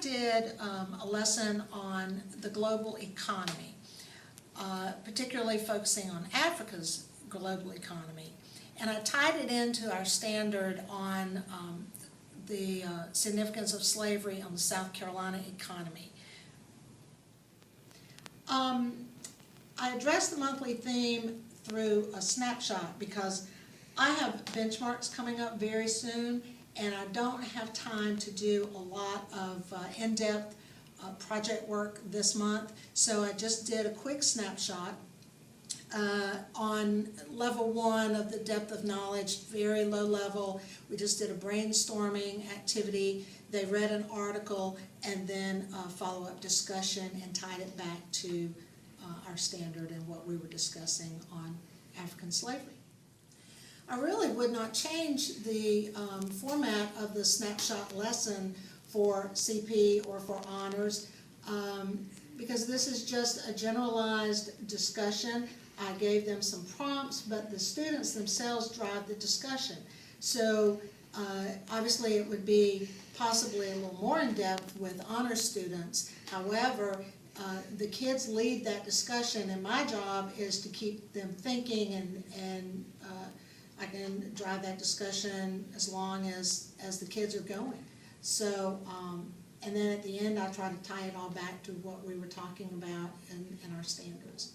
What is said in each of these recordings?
did a lesson on the global economy, particularly focusing on Africa's global economy. And I tied it into our standard on the significance of slavery on the South Carolina economy. I addressed the monthly theme through a snapshot because I have benchmarks coming up very soon, and I don't have time to do a lot of in-depth project work this month, so I just did a quick snapshot on level 1 of the depth of knowledge, very low level. We just did a brainstorming activity. They read an article and then a follow-up discussion and tied it back to our standard and what we were discussing on African slavery. I really would not change the format of the snapshot lesson for CP or for honors because this is just a generalized discussion. I gave them some prompts, but the students themselves drive the discussion. So obviously it would be possibly a little more in depth with honor students. However, the kids lead that discussion, and my job is to keep them thinking, and I can drive that discussion as long as the kids are going. So, and then at the end I try to tie it all back to what we were talking about in our standards.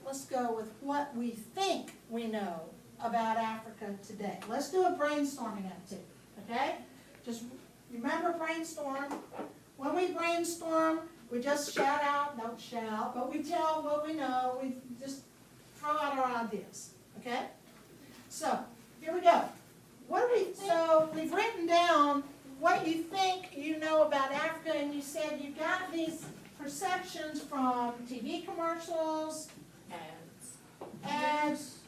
Let's go with what we think we know about Africa today. Let's do a brainstorming activity, okay? Just remember brainstorm. When we brainstorm, we just shout out, don't shout, but we tell what we know, we just throw out our ideas, okay? So, here we go. What do we think? So, we've written down what you think you know about Africa, and you said you got these perceptions from TV commercials, ads,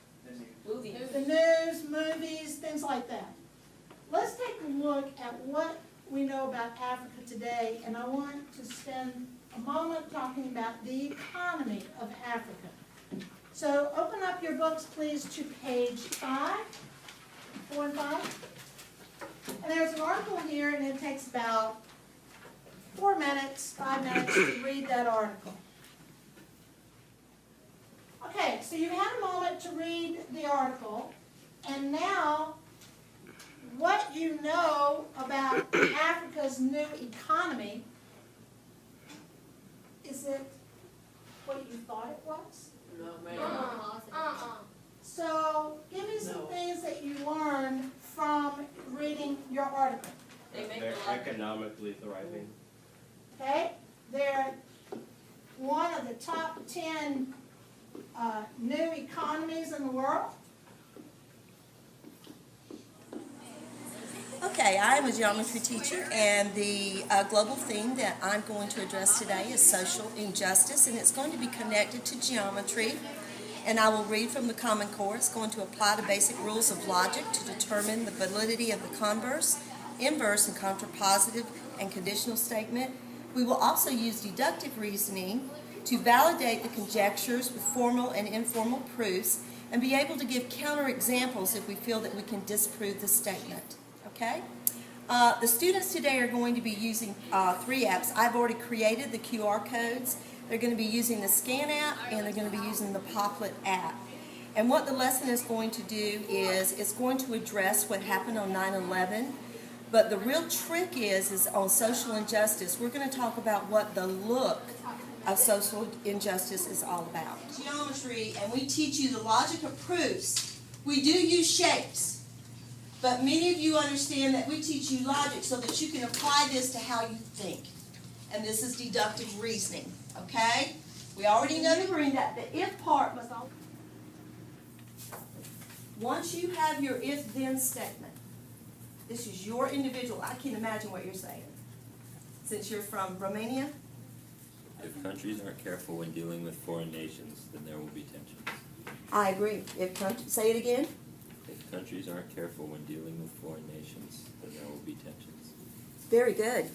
Movies. the news, movies, things like that. Let's take a look at what we know about Africa today, and I want to spend a moment talking about the economy of Africa. So open up your books, please, to page 5, 4 and 5. And there's an article here, and it takes about 4 minutes, 5 minutes to read that article. Okay, so you had a moment to read the article, and now what you know about Africa's new economy, is it what you thought it was? No, ma'am. So give me some things that you learned from reading your article. They're economically thriving. Okay, they're one of the top 10 new economies in the world. Okay, I am a geometry teacher, and the global theme that I'm going to address today is social injustice, and it's going to be connected to geometry. And I will read from the Common Core. It's going to apply the basic rules of logic to determine the validity of the converse, inverse, and contrapositive and conditional statement. We will also use deductive reasoning to validate the conjectures with formal and informal proofs and be able to give counterexamples if we feel that we can disprove the statement. Okay? The students today are going to be using 3 apps. I've already created the QR codes. They're going to be using the Scan app, and they're going to be using the Popplet app. And what the lesson is going to do is it's going to address what happened on 9/11. But the real trick is on social injustice, we're going to talk about what the look of social injustice is all about. Geometry, and we teach you the logic of proofs. We do use shapes, but many of you understand that we teach you logic so that you can apply this to how you think. And this is deductive reasoning, okay? We already know that the if part must all. Once you have your if-then statement, this is your individual. I can't imagine what you're saying. Since you're from Romania? If countries aren't careful when dealing with foreign nations, then there will be tensions. I agree. Say it again. If countries aren't careful when dealing with foreign nations, then there will be tensions. Very good.